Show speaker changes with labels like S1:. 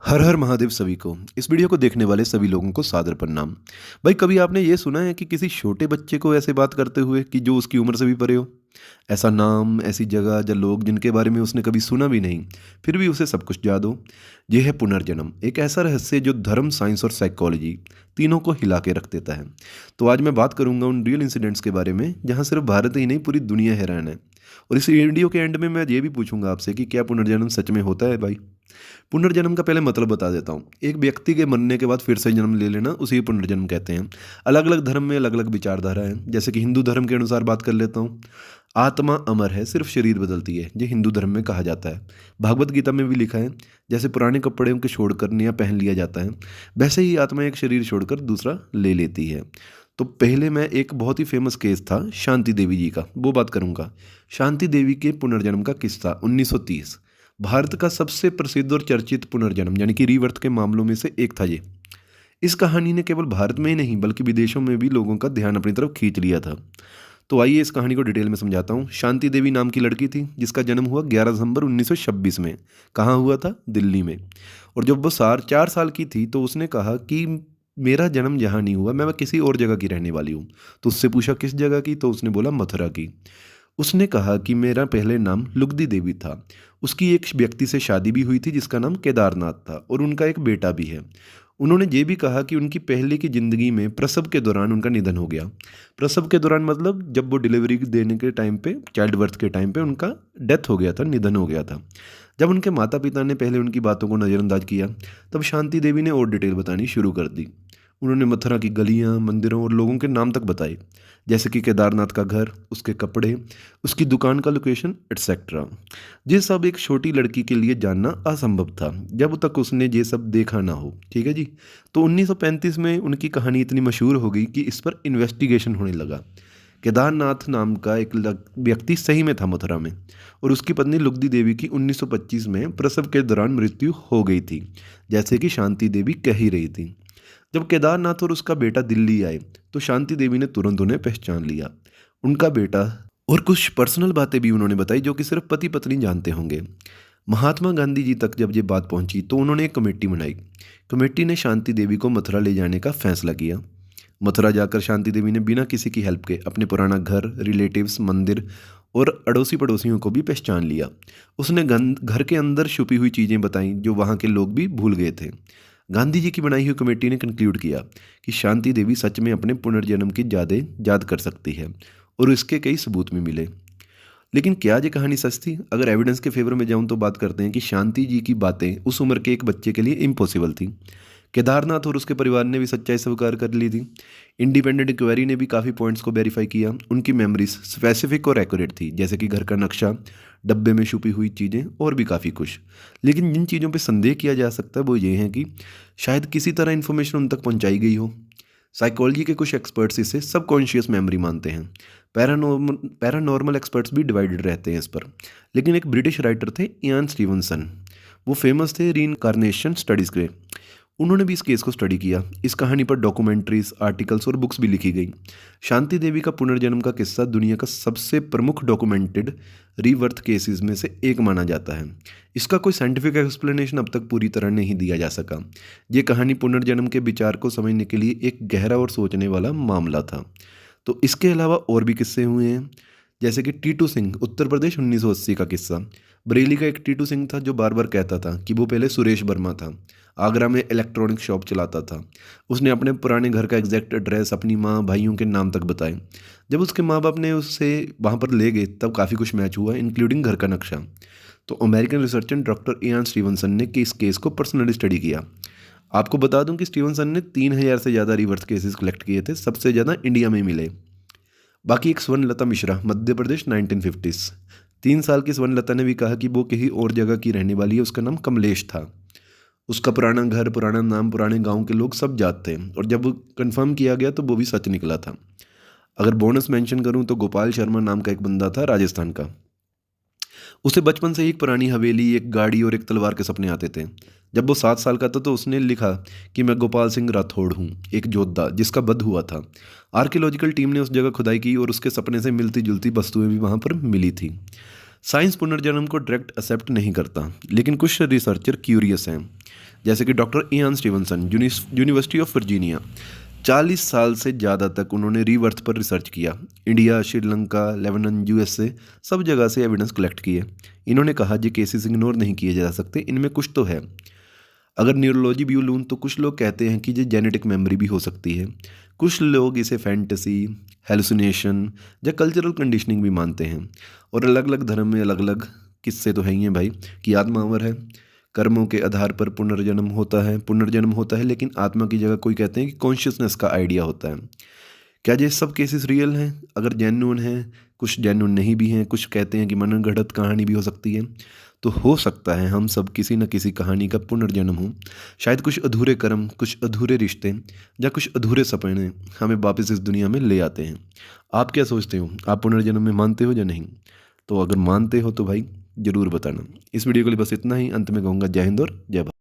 S1: हर हर महादेव सभी को। इस वीडियो को देखने वाले सभी लोगों को सादर प्रणाम। भाई, कभी आपने ये सुना है कि किसी छोटे बच्चे को ऐसे बात करते हुए कि जो उसकी उम्र से भी परे हो? ऐसा नाम, ऐसी जगह या लोग जिनके बारे में उसने कभी सुना भी नहीं, फिर भी उसे सब कुछ याद हो। यह है पुनर्जन्म, एक ऐसा रहस्य जो धर्म, साइंस और साइकोलॉजी तीनों को हिला के रख देता है। तो आज मैं बात करूंगा उन रियल इंसिडेंट्स के बारे में जहां सिर्फ भारत ही नहीं, पूरी दुनिया हैरान है। और इस वीडियो के एंड में मैं ये भी पूछूंगा आपसे कि क्या पुनर्जन्म सच में होता है भाई। पुनर्जन्म का पहले मतलब बता देता हूँ। एक व्यक्ति के मरने के बाद फिर से जन्म ले लेना, उसी को पुनर्जन्म कहते हैं। अलग अलग धर्म में अलग अलग विचारधारा है। जैसे कि हिंदू धर्म के अनुसार बात कर लेता हूँ। आत्मा अमर है, सिर्फ शरीर बदलती है, ये हिंदू धर्म में कहा जाता है। भागवत गीता में भी लिखा है, जैसे पुराने कपड़े को छोड़कर नया पहन लिया जाता है, वैसे ही आत्मा एक शरीर छोड़कर दूसरा ले लेती है। तो पहले मैं एक बहुत ही फेमस केस था शांति देवी जी का, वो बात करूंगा। शांति देवी के पुनर्जन्म का किस्सा 1930। भारत का सबसे प्रसिद्ध और चर्चित पुनर्जन्म यानी कि रीबर्थ के मामलों में से एक था ये। इस कहानी ने केवल भारत में ही नहीं बल्कि विदेशों में भी लोगों का ध्यान अपनी तरफ खींच लिया था। तो आइए इस कहानी को डिटेल में समझाता हूँ। शांति देवी नाम की लड़की थी जिसका जन्म हुआ 11 दिसंबर 1926 में। कहाँ हुआ था? दिल्ली में। और जब वो 4 साल की थी तो उसने कहा कि मेरा जन्म यहाँ नहीं हुआ, मैं किसी और जगह की रहने वाली हूँ। तो उससे पूछा किस जगह की, तो उसने बोला मथुरा की। उसने कहा कि मेरा पहले नाम लुगदी देवी था। उसकी एक व्यक्ति से शादी भी हुई थी जिसका नाम केदारनाथ था और उनका एक बेटा भी है। उन्होंने ये भी कहा कि उनकी पहले की ज़िंदगी में प्रसव के दौरान उनका निधन हो गया। प्रसव के दौरान मतलब जब वो डिलीवरी देने के टाइम पे, चाइल्ड बर्थ के टाइम पे उनका डेथ हो गया था, निधन हो गया था। जब उनके माता पिता ने पहले उनकी बातों को नज़रअंदाज किया, तब शांति देवी ने और डिटेल बतानी शुरू कर दी। उन्होंने मथुरा की गलियां, मंदिरों और लोगों के नाम तक बताए, जैसे कि केदारनाथ का घर, उसके कपड़े, उसकी दुकान का लोकेशन एटसेट्रा। ये सब एक छोटी लड़की के लिए जानना असंभव था जब तक उसने ये सब देखा ना हो। ठीक है जी। तो 1935 में उनकी कहानी इतनी मशहूर हो गई कि इस पर इन्वेस्टिगेशन होने लगा। केदारनाथ नाम का एक व्यक्ति सही में था मथुरा में, और उसकी पत्नी लुगदी देवी की 1925 में प्रसव के दौरान मृत्यु हो गई थी, जैसे कि शांति देवी कह ही रही थी। जब केदारनाथ और उसका बेटा दिल्ली आए तो शांति देवी ने तुरंत उन्हें पहचान लिया। उनका बेटा और कुछ पर्सनल बातें भी उन्होंने बताई जो कि सिर्फ पति पत्नी जानते होंगे। महात्मा गांधी जी तक जब ये बात पहुंची तो उन्होंने एक कमेटी बनाई। कमेटी ने शांति देवी को मथुरा ले जाने का फैसला किया। मथुरा जाकर शांति देवी ने बिना किसी की हेल्प के अपने पुराना घर, रिलेटिव्स, मंदिर और अड़ोसी पड़ोसियों को भी पहचान लिया। उसने घर के अंदर छुपी हुई चीज़ें बताईं जो वहाँ के लोग भी भूल गए थे। गांधी जी की बनाई हुई कमेटी ने कंक्लूड किया कि शांति देवी सच में अपने पुनर्जन्म की यादें याद कर सकती है, और इसके कई सबूत भी मिले। लेकिन क्या ये कहानी सच थी? अगर एविडेंस के फेवर में जाऊं तो बात करते हैं कि शांति जी की बातें उस उम्र के एक बच्चे के लिए इम्पॉसिबल थी। केदारनाथ और उसके परिवार ने भी सच्चाई स्वीकार कर ली थी। इंडिपेंडेंट इंक्वायरी ने भी काफ़ी पॉइंट्स को वेरीफाई किया। उनकी मेमोरीज स्पेसिफिक और एक्यूरेट थी, जैसे कि घर का नक्शा, डब्बे में छुपी हुई चीज़ें और भी काफ़ी कुछ। लेकिन जिन चीज़ों पे संदेह किया जा सकता है वो ये है कि शायद किसी तरह इन्फॉर्मेशन उन तक पहुंचाई गई हो। साइकोलॉजी के कुछ एक्सपर्ट्स इसे सबकॉन्शियस मेमोरी मानते हैं। पैरानॉर्मल एक्सपर्ट्स भी डिवाइडेड रहते हैं इस पर। लेकिन एक ब्रिटिश राइटर थे इयान स्टीवनसन, वो फेमस थे रीइंकार्नेशन स्टडीज़ के। उन्होंने भी इस केस को स्टडी किया। इस कहानी पर डॉक्यूमेंट्रीज, आर्टिकल्स और बुक्स भी लिखी गई। शांति देवी का पुनर्जन्म का किस्सा दुनिया का सबसे प्रमुख डॉक्यूमेंटेड रीबर्थ केसेस में से एक माना जाता है। इसका कोई साइंटिफिक एक्सप्लेनेशन अब तक पूरी तरह नहीं दिया जा सका। ये कहानी पुनर्जन्म के विचार को समझने के लिए एक गहरा और सोचने वाला मामला था। तो इसके अलावा और भी किस्से हुए हैं, जैसे कि टीटू सिंह, उत्तर प्रदेश, 1980 का किस्सा। बरेली का एक टीटू सिंह था जो बार बार कहता था कि वो पहले सुरेश वर्मा था, आगरा में इलेक्ट्रॉनिक शॉप चलाता था। उसने अपने पुराने घर का एग्जैक्ट एड्रेस अपनी माँ, भाइयों के नाम तक बताए। जब उसके माँ बाप ने उससे वहाँ पर ले गए तब काफ़ी कुछ मैच हुआ, इंक्लूडिंग घर का नक्शा। तो American researcher doctor Ian Stevenson ने इस केस को पर्सनली स्टडी किया। आपको बता दूं कि स्टीवनसन ने 3,000 से ज़्यादा रिवर्स केसेस कलेक्ट किए थे, सबसे ज़्यादा इंडिया में मिले। बाकी एक स्वर्णलता मिश्रा, मध्य प्रदेश, 1950। 3 साल की स्वर्णलता ने भी कहा कि वो कहीं और जगह की रहने वाली है। उसका नाम कमलेश था। उसका पुराना घर, पुराना नाम, पुराने गांव के लोग सब जानते हैं, और जब कंफर्म किया गया तो वो भी सच निकला था। अगर बोनस मेंशन करूं तो गोपाल शर्मा नाम का एक बंदा था राजस्थान का। उसे बचपन से ही एक पुरानी हवेली, एक गाड़ी और एक तलवार के सपने आते थे। जब वो 7 साल का था तो उसने लिखा कि मैं गोपाल सिंह राठौड़ हूँ, एक योद्धा जिसका वध हुआ था। आर्कियोलॉजिकल टीम ने उस जगह खुदाई की और उसके सपने से मिलती जुलती वस्तुएं भी वहाँ पर मिली थी। साइंस पुनर्जन्म को डायरेक्ट एक्सेप्ट नहीं करता, लेकिन कुछ रिसर्चर क्यूरियस हैं। जैसे कि doctor Ian Stevenson university of Virginia, 40 साल से ज़्यादा तक उन्होंने रीबर्थ पर रिसर्च किया। इंडिया, श्रीलंका, लेबनान, यूएसए, सब जगह से एविडेंस कलेक्ट किए। इन्होंने कहा ये केसेस इग्नोर नहीं किए जा सकते, इनमें कुछ तो है। अगर न्यूरोलॉजी व्यू लूँ तो कुछ लोग कहते हैं कि ये जेनेटिक मेमोरी भी हो सकती है। कुछ लोग इसे फैंटेसी, हेलुसिनेशन या कल्चरल कंडीशनिंग भी मानते हैं। और अलग अलग धर्म में अलग अलग किस्से तो है ही हैं भाई, कि आत्मा अमर है, कर्मों के आधार पर पुनर्जन्म होता है, लेकिन आत्मा की जगह कोई कहते हैं कि कॉन्शियसनेस का आइडिया होता है। क्या ये सब केसेस रियल हैं? अगर जेन्युइन हैं, कुछ जेन्युइन नहीं भी हैं, कुछ कहते हैं कि मनगढ़ंत कहानी भी हो सकती है। तो हो सकता है हम सब किसी न किसी कहानी का पुनर्जन्म हो। शायद कुछ अधूरे कर्म, कुछ अधूरे रिश्ते या कुछ अधूरे सपने हमें वापस इस दुनिया में ले आते हैं। आप क्या सोचते हो? आप पुनर्जन्म में मानते हो या नहीं? तो अगर मानते हो तो भाई ज़रूर बताना। इस वीडियो के लिए बस इतना ही। अंत में कहूँगा जय हिंद और जय भारत।